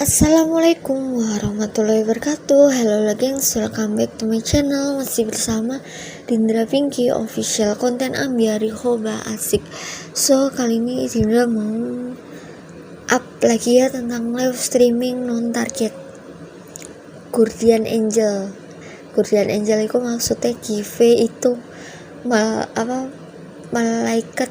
Assalamualaikum warahmatullahi wabarakatuh. Halo lagi, welcome back to my channel. Masih bersama Dindra Pinky official konten Ambiari Hoba Asik. So kali ini Dindra mau up lagi ya tentang live streaming non target Guardian Angel. Guardian Angel itu maksudnya give itu malaikat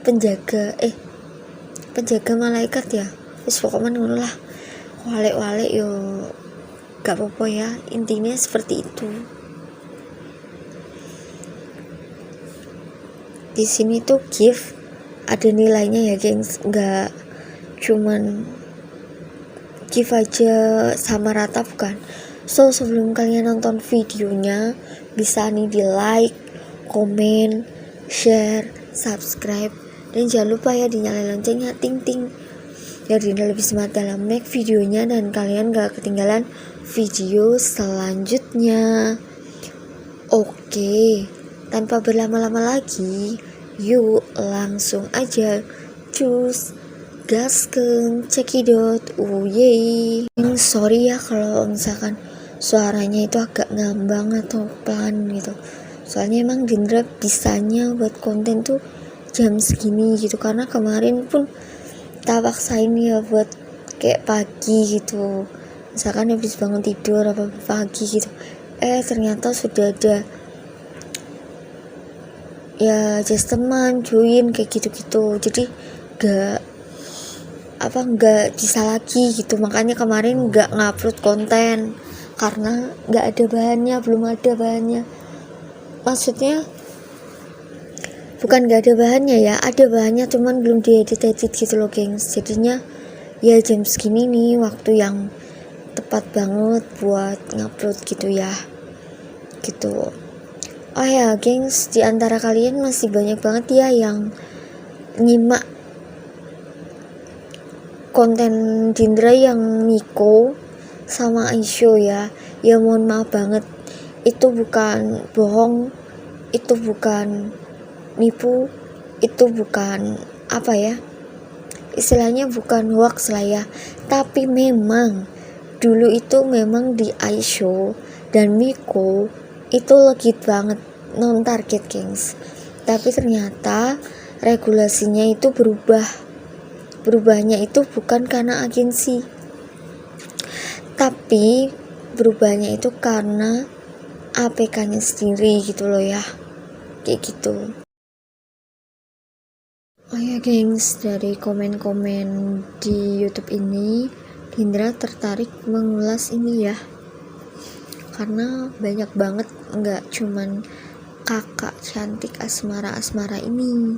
penjaga malaikat ya. Wis pokoknya ngono lah. Wale-wale yo gak apa-apa ya, intinya seperti itu. Di sini tuh gift ada nilainya ya gengs, nggak cuman gift aja sama rata, bukan. So sebelum kalian nonton videonya bisa nih di like, komen, share, subscribe, dan jangan lupa ya dinyalain loncengnya ting-ting biar Dinda lebih semangat dalam make videonya dan kalian gak ketinggalan video selanjutnya. Oke, tanpa berlama-lama lagi, yuk langsung aja cus gaskeun cekidot. Yay. Sorry ya kalau misalkan suaranya itu agak ngambang atau pelan gitu, soalnya emang Dindra bisanya buat konten tuh jam segini gitu, karena kemarin pun tak paksain ya buat kayak pagi gitu, misalkan habis bangun tidur apa pagi gitu, ternyata sudah ada ya just teman join kayak gitu-gitu, jadi nggak bisa lagi gitu. Makanya kemarin nggak ngupload konten karena nggak ada bahannya, belum ada bahannya. Maksudnya bukan gak ada bahannya ya, ada bahannya cuman belum diedit gitu loh gengs. Jadinya ya jam segini nih waktu yang tepat banget buat ngupload gitu ya, gitu. Oh ya gengs, di antara kalian masih banyak banget ya yang nyimak konten Dindra yang Miko sama Aisyo ya. Ya mohon maaf banget, itu bukan bohong, itu bukan nipu, itu bukan istilahnya bukan hoax lah ya, tapi memang dulu itu memang di Aisyo dan Miko itu legit banget non target gengs, tapi ternyata regulasinya itu berubahnya itu bukan karena agensi, tapi berubahnya itu karena APK-nya sendiri gitu loh ya, kayak gitu. Oh ya gengs, dari komen-komen di YouTube ini Dindra tertarik mengulas ini ya, karena banyak banget, nggak cuman kakak cantik asmara ini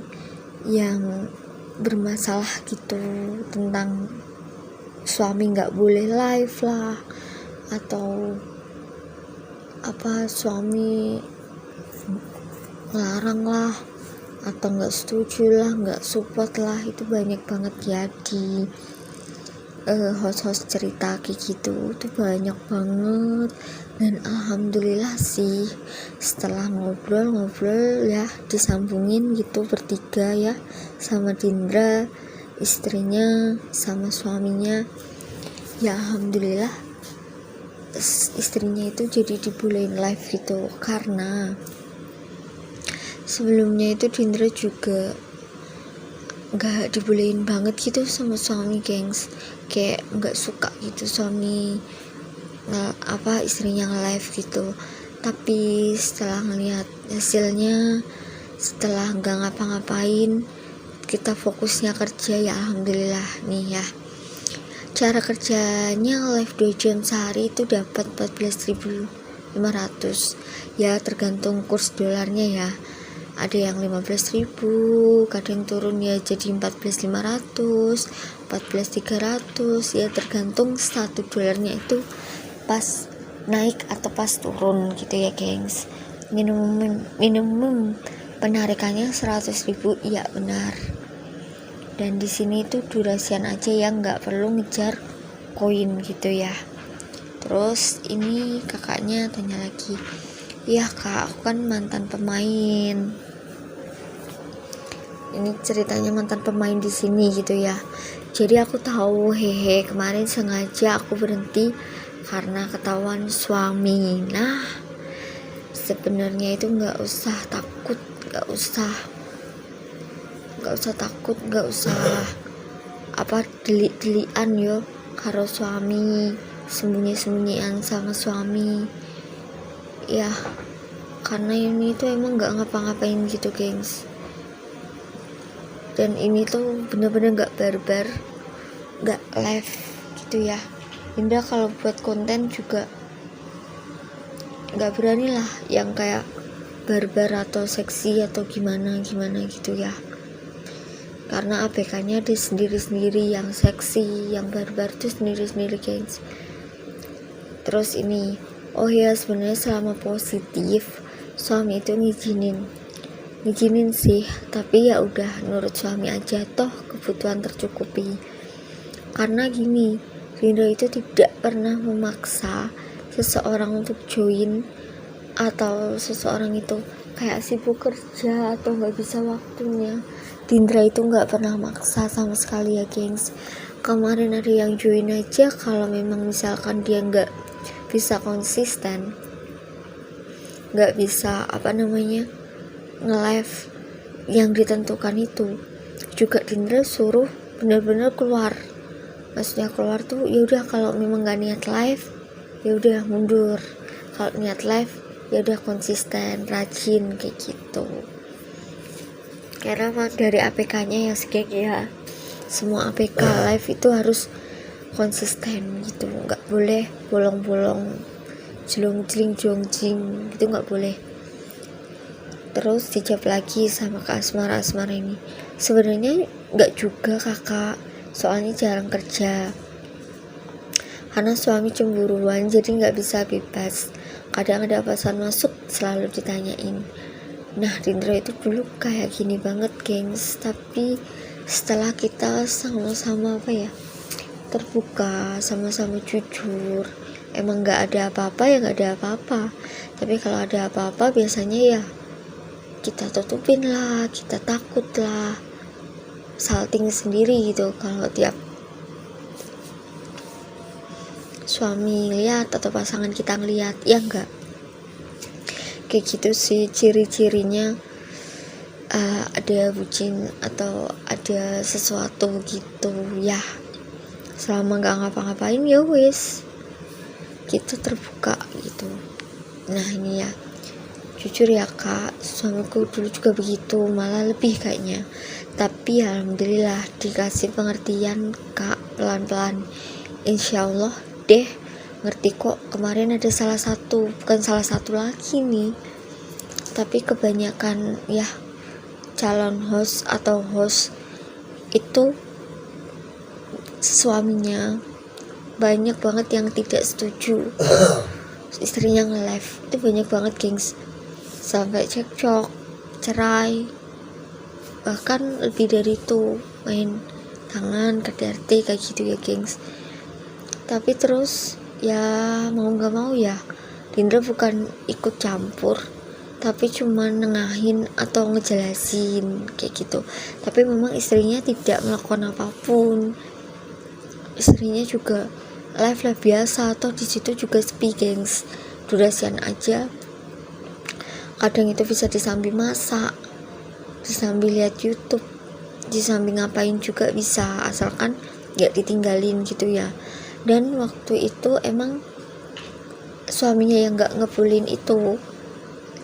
yang bermasalah gitu tentang suami nggak boleh live lah, atau suami ngelarang lah, atau nggak setuju lah, nggak support lah. Itu banyak banget ya di host cerita kayak gitu, itu banyak banget. Dan alhamdulillah sih setelah ngobrol ya, disambungin gitu bertiga ya, sama Dindra, istrinya sama suaminya ya, alhamdulillah istrinya itu jadi dibolehin live gitu. Karena sebelumnya itu Dindra juga gak dibolehin banget gitu sama suami gengs, kayak gak suka gitu suami istrinya nge-live gitu. Tapi setelah ngeliat hasilnya, setelah gak ngapa-ngapain, kita fokusnya kerja ya, alhamdulillah nih ya. Cara kerjanya live 2 jam sehari itu dapat 14.500 ya, tergantung kurs dolarnya ya. Ada yang 15.000, kadang turun ya jadi 14.500, 14.300 ya, tergantung $1 itu pas naik atau pas turun gitu ya gengs. Minimum penarikannya 100.000, iya benar. Dan di sini tuh durasian aja ya, nggak perlu ngejar koin gitu ya. Terus ini kakaknya tanya lagi, ya kak, aku kan mantan pemain. Ini ceritanya mantan pemain di sini gitu ya. Jadi aku tahu, hehe, kemarin sengaja aku berhenti karena ketahuan suami. Nah, sebenarnya itu nggak usah takut, nggak usah takut, nggak usah delik-delikan yo karo suami, sembunyi-sembunyian sama suami ya, karena ini tuh emang nggak ngapa-ngapain gitu gengs. Dan ini tuh bener-bener nggak barbar, nggak live gitu ya. Dinda kalau buat konten juga nggak berani lah yang kayak barbar atau seksi atau gimana gitu ya, karena ABK-nya ada sendiri-sendiri, yang seksi, yang barbar tuh sendiri-sendiri gengs. Terus ini, oh ya, sebenarnya selama positif suami itu ngizinin sih, tapi ya udah nurut suami aja, toh kebutuhan tercukupi. Karena gini, Rindra itu tidak pernah memaksa seseorang untuk join, atau seseorang itu kayak sibuk kerja atau nggak bisa waktunya. Dindra itu nggak pernah maksa sama sekali ya gengs. Kemarin ada yang join aja kalau memang misalkan dia nggak bisa konsisten, nggak bisa nge-live yang ditentukan itu, juga Dindra suruh benar-benar keluar. Maksudnya keluar tuh ya udah, kalau memang nggak niat live ya udah mundur, kalau niat live ya udah konsisten, rajin kayak gitu. Karena dari APK-nya yang segek ya, semua APK live itu harus konsisten gitu, nggak boleh bolong-bolong, jelong-jeling gitu, nggak boleh. Terus dijawab lagi sama Kak Asmara ini, sebenarnya nggak juga kakak, soalnya jarang kerja karena suami cemburuan, jadi nggak bisa bebas. Kadang ada pesan masuk selalu ditanyain. Nah, Dindra itu dulu kayak gini banget gengs, tapi setelah kita sama-sama terbuka, sama-sama jujur, emang nggak ada apa-apa ya nggak ada apa-apa. Tapi kalau ada apa-apa biasanya ya kita tutupin lah, kita takut lah, salting sendiri gitu kalau tiap suami lihat atau pasangan kita ngeliat, ya enggak, kayak gitu sih ciri-cirinya. Ada bucin atau ada sesuatu gitu ya, selama nggak ngapa-ngapain ya wis kita terbuka gitu. Nah ini ya, jujur ya kak, suamiku dulu juga begitu, malah lebih kayaknya, tapi alhamdulillah dikasih pengertian kak, pelan-pelan, insyaallah deh ngerti kok. Kemarin ada bukan salah satu lagi nih, tapi kebanyakan ya calon host atau host itu suaminya banyak banget yang tidak setuju istrinya nge-live. Itu banyak banget gengs, sampai cekcok, cerai, bahkan lebih dari itu, main tangan, KDRT kayak gitu ya gengs. Tapi terus ya mau gak mau ya Dindra bukan ikut campur, tapi cuma nengahin atau ngejelasin kayak gitu. Tapi memang istrinya tidak melakukan apapun, istrinya juga live biasa, atau di situ juga sepi gengs, durasian aja. Kadang itu bisa disambi masak, disambi lihat YouTube, disambi ngapain juga bisa, asalkan gak ditinggalin gitu ya. Dan waktu itu emang suaminya yang gak ngebulin itu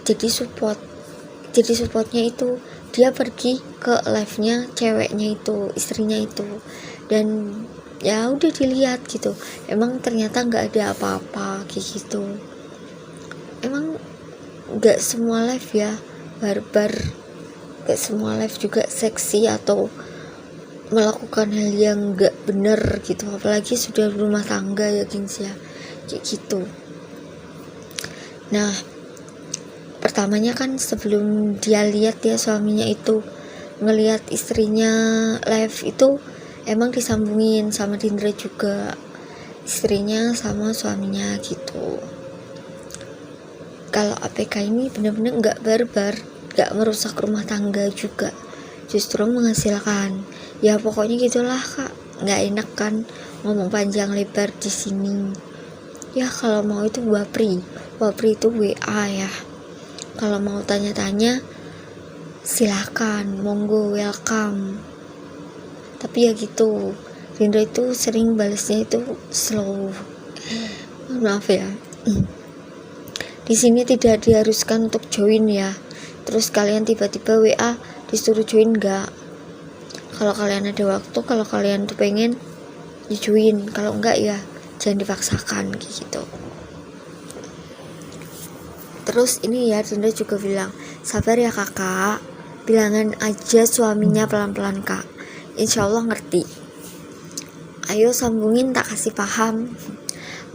jadi supportnya itu, dia pergi ke live-nya ceweknya itu, istrinya itu, dan ya udah dilihat gitu, emang ternyata gak ada apa-apa kayak gitu. Emang gak semua live ya barbar, gak semua live juga seksi atau melakukan hal yang gak bener gitu, apalagi sudah berumah tangga ya gengs ya, kayak gitu. Nah pertamanya kan sebelum dia lihat ya suaminya itu ngelihat istrinya live itu, emang disambungin sama Dindra juga, istrinya sama suaminya gitu. Kalau APK ini bener-bener gak barbar, gak merusak rumah tangga juga, justru menghasilkan. Ya pokoknya gitulah kak, nggak enak kan ngomong panjang lebar di sini ya. Kalau mau itu wapri itu WA ya. Kalau mau tanya-tanya silakan, monggo, welcome. Tapi ya gitu, Rindra itu sering balasnya itu slow. Maaf ya. Di sini tidak diharuskan untuk join ya. Terus kalian tiba-tiba WA disuruh join enggak. Kalau kalian ada waktu, kalau kalian tuh pengen ya join, kalau enggak ya jangan dipaksakan kayak gitu. Terus ini ya, Dinda juga bilang, sabar ya kakak, bilangan aja suaminya pelan-pelan kak, insya Allah ngerti. Ayo sambungin, tak kasih paham.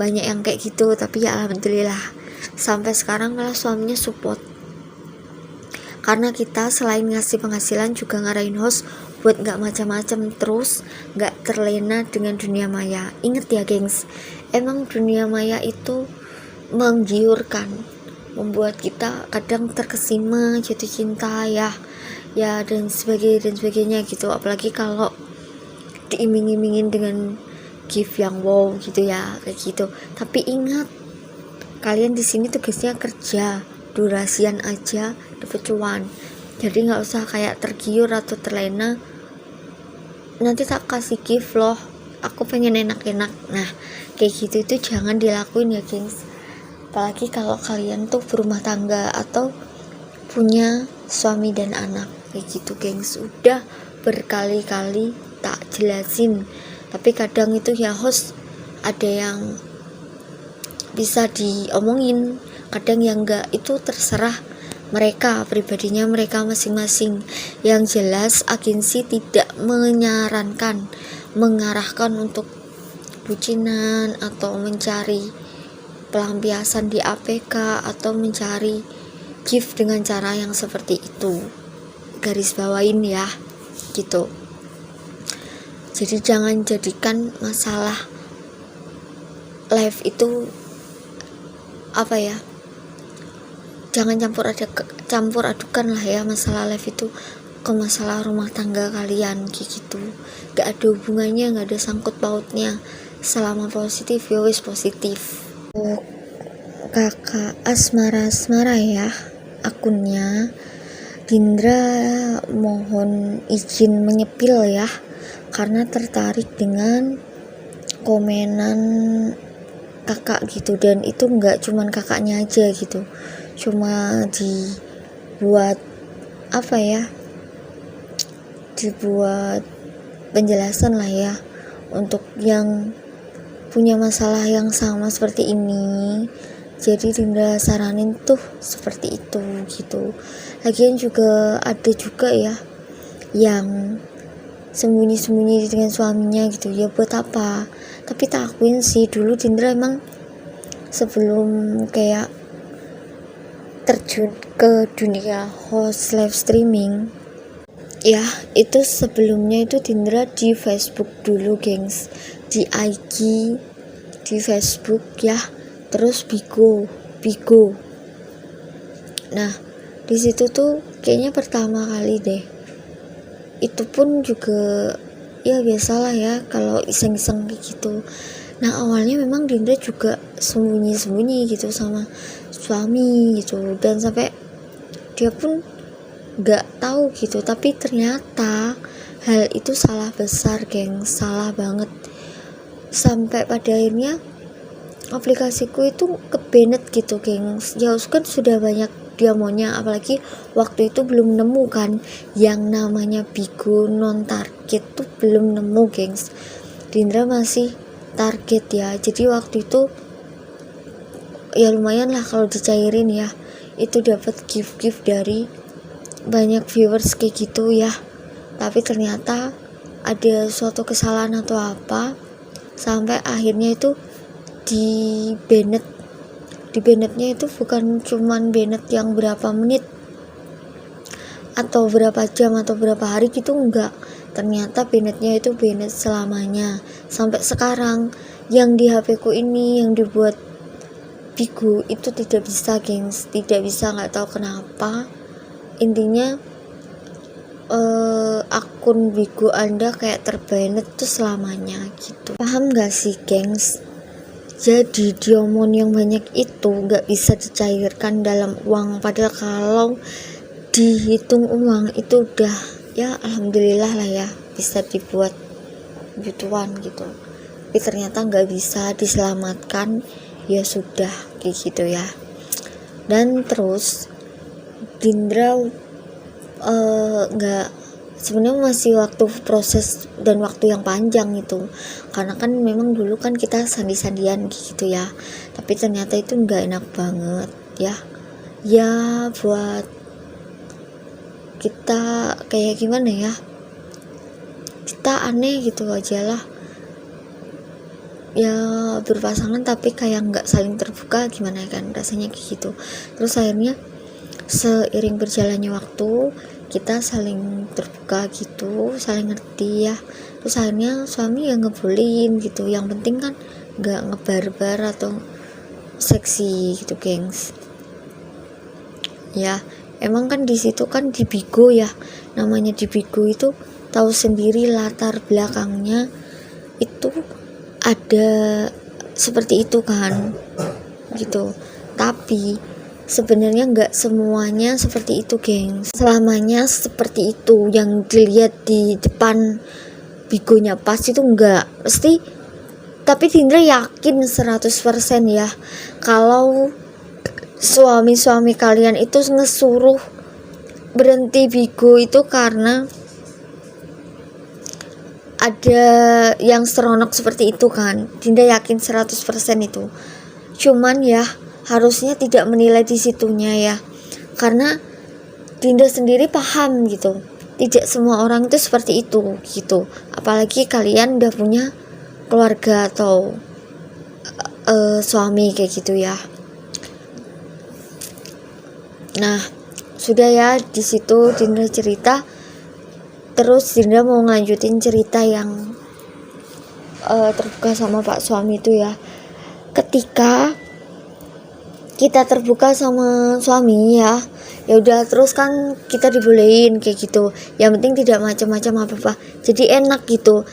Banyak yang kayak gitu, tapi ya alhamdulillah sampai sekarang malah suaminya support. Karena kita selain ngasih penghasilan juga ngarahin host buat gak macam-macam, terus gak terlena dengan dunia maya. Ingat ya gengs, emang dunia maya itu menggiurkan, membuat kita kadang terkesima, jatuh cinta ya dan sebagainya gitu. Apalagi kalau diiming-imingin dengan gift yang wow gitu ya, kayak gitu. Tapi ingat, kalian di sini tugasnya kerja, durasian aja dapat cuan. Jadi nggak usah kayak tergiur atau terlena, nanti tak kasih gift loh, aku pengen enak-enak. Nah kayak gitu itu jangan dilakuin ya gengs. Apalagi kalau kalian tuh berumah tangga atau punya suami dan anak kayak gitu gengs. Udah berkali-kali tak jelasin, tapi kadang itu ya host ada yang bisa diomongin, kadang yang enggak, itu terserah mereka pribadinya, mereka masing-masing. Yang jelas agensi tidak menyarankan, mengarahkan untuk bucinan atau mencari pelampiasan di APK atau mencari gift dengan cara yang seperti itu. Garis bawain ya gitu. Jadi jangan jadikan masalah live itu apa ya, jangan campur adukan lah ya masalah live itu ke masalah rumah tangga kalian kayak gitu. Gak ada hubungannya, gak ada sangkut pautnya. Selama positif ya wis positif. Kakak Asmara ya akunnya. Dindra mohon izin menyepil ya, karena tertarik dengan komenan kakak gitu, dan itu nggak cuman kakaknya aja gitu, cuma dibuat apa ya, dibuat penjelasan lah ya untuk yang punya masalah yang sama seperti ini. Jadi Dinda saranin tuh seperti itu gitu. Lagian juga ada juga ya yang sembunyi-sembunyi dengan suaminya gitu ya, buat apa. Tapi tak akuin sih, dulu Dindra emang sebelum kayak terjun ke dunia host live streaming ya, itu sebelumnya itu Dindra di Facebook dulu gengs, di IG, di Facebook ya, terus Bigo. Nah di situ tuh kayaknya pertama kali deh, itu pun juga ya biasalah ya kalau iseng-iseng kayak gitu. Nah awalnya memang Dinda juga sembunyi-sembunyi gitu sama suami gitu, dan sampai dia pun gak tahu gitu. Tapi ternyata hal itu salah besar geng, salah banget. Sampai pada akhirnya aplikasiku itu kebanet gitu geng. Ya kan sudah banyak dia maunya, apalagi waktu itu belum nemu kan yang namanya Bigo non target tuh, belum nemu gengs. Dindra masih target ya, jadi waktu itu ya lumayan lah kalau dicairin ya, itu dapat gift dari banyak viewers kayak gitu ya. Tapi ternyata ada suatu kesalahan atau apa sampai akhirnya itu di bannetnya itu bukan cuman bannet yang berapa menit atau berapa jam atau berapa hari gitu, enggak. Ternyata bannetnya itu bannet selamanya sampai sekarang. Yang di HP ku ini yang dibuat Bigo itu tidak bisa gengs, tidak bisa, nggak tahu kenapa. Intinya akun Bigo Anda kayak terbanet tuh selamanya gitu. Paham gak sih gengs? Jadi diamond yang banyak itu gak bisa dicairkan dalam uang, padahal kalau dihitung uang itu udah ya alhamdulillah lah ya bisa dibuat gituan gitu, tapi ternyata gak bisa diselamatkan, ya sudah kayak gitu ya. Dan terus Dindra nggak, sebenarnya masih waktu proses dan waktu yang panjang itu, karena kan memang dulu kan kita sandi-sandian gitu ya, tapi ternyata itu nggak enak banget ya buat kita kayak gimana ya, kita aneh gitu aja lah ya, berpasangan tapi kayak nggak saling terbuka, gimana kan rasanya kayak gitu. Terus akhirnya seiring berjalannya waktu kita saling terbuka gitu, saling ngerti ya. Terus akhirnya suami yang ngebolehin gitu, yang penting kan nggak ngebarbar atau seksi gitu gengs ya. Emang kan di situ kan di Bigo ya, namanya di Bigo itu tahu sendiri latar belakangnya itu ada seperti itu kan gitu. Tapi sebenarnya nggak semuanya seperti itu gengs, selamanya seperti itu yang dilihat di depan Bigonya pas itu enggak pasti. Tapi Dindra yakin 100% ya kalau suami-suami kalian itu ngesuruh berhenti Bigo itu karena ada yang seronok seperti itu kan. Dinda yakin 100% itu. Cuman ya harusnya tidak menilai di situnya ya, karena Dinda sendiri paham gitu, tidak semua orang itu seperti itu gitu. Apalagi kalian udah punya keluarga atau suami kayak gitu ya. Nah sudah ya, di situ Dinda cerita. Terus Dinda mau ngelanjutin cerita yang terbuka sama Pak suami itu ya. Ketika kita terbuka sama suami ya udah, terus kan kita dibolehin kayak gitu, yang penting tidak macam-macam apa-apa, jadi enak gitu.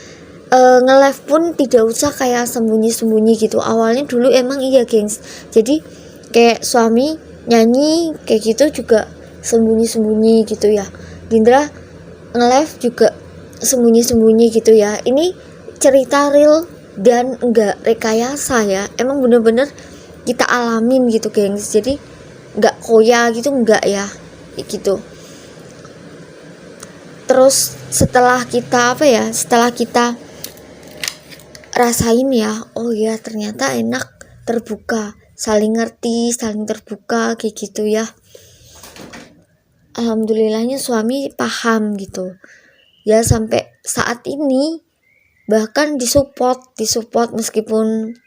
Nge-live pun tidak usah kayak sembunyi-sembunyi gitu. Awalnya dulu emang iya gengs, jadi kayak suami nyanyi kayak gitu juga sembunyi-sembunyi gitu ya. Dindra nge-live juga sembunyi-sembunyi gitu ya. Ini cerita real dan enggak rekayasa ya, emang bener-bener kita alamin gitu gengs, jadi enggak koya gitu, enggak ya gitu. Terus setelah kita setelah kita rasain ya, oh ya ternyata enak, terbuka, saling ngerti, saling terbuka kayak gitu ya. Alhamdulillahnya suami paham gitu ya, sampai saat ini bahkan disupport meskipun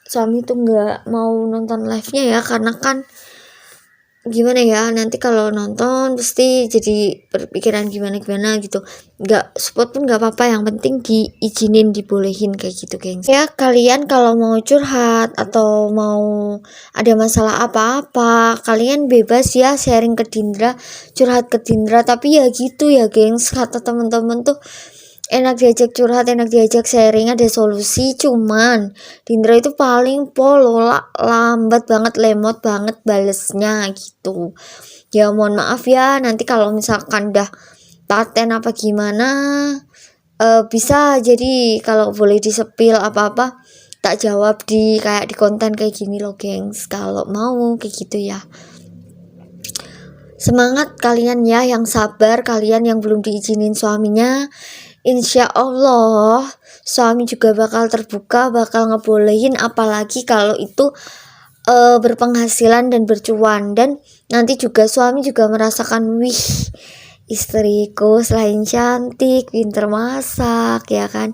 suami tuh nggak mau nonton live-nya ya, karena kan gimana ya, nanti kalau nonton pasti jadi berpikiran gimana gitu. Nggak support pun nggak apa-apa, yang penting diizinin, dibolehin kayak gitu gengs ya. Kalian kalau mau curhat atau mau ada masalah apa-apa, kalian bebas ya sharing ke Dindra, curhat ke Dindra. Tapi ya gitu ya gengs, kata temen-temen tuh enak diajak curhat, enak diajak sharing, ada solusi. Cuman Dindra itu paling lambat banget, lemot banget balesnya gitu ya. Mohon maaf ya, nanti kalau misalkan dah paten apa gimana, bisa jadi kalau boleh disepil apa-apa tak jawab di kayak di konten kayak gini loh gengs, kalau mau kayak gitu ya. Semangat kalian ya yang sabar, kalian yang belum diizinin suaminya. Insya Allah suami juga bakal terbuka, bakal ngebolehin, apalagi kalau itu berpenghasilan dan bercuan. Dan nanti juga suami juga merasakan, wih istriku selain cantik, pinter masak ya kan,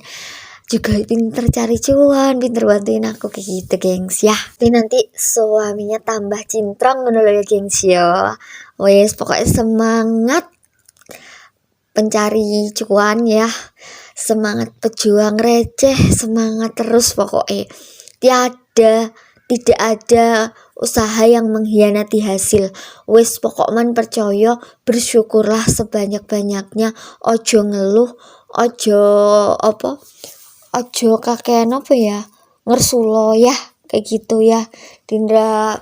juga pinter cari cuan, pinter bantuin aku kayak gitu gengs ya. Tapi nanti suaminya tambah cintrong menurut ya gengs ya. Wes pokoknya semangat pencari cuan ya, semangat pejuang receh, semangat terus pokoknya. tidak ada usaha yang mengkhianati hasil. Wis pokoknya percaya, bersyukurlah sebanyak-banyaknya, ojo ngeluh, ojo kakean ngersulo ya, kayak gitu ya. Dinda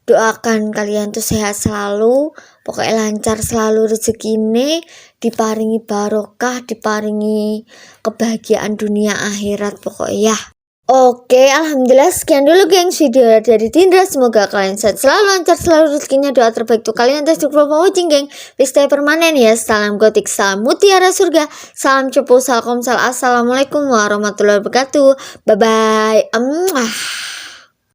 doakan kalian tuh sehat selalu, pokoknya lancar selalu rezekine, diparingi barokah, diparingi kebahagiaan dunia akhirat pokoknya ya. Oke, alhamdulillah sekian dulu gengs video dari Tindra. Semoga kalian sehat selalu, lancar selalu rezekinya. Doa terbaik tuh kalian. Thanks for watching geng. Please stay permanen ya. Salam gotik, salam mutiara surga, salam cepu, salam assalamualaikum warahmatullahi wabarakatuh. Bye bye.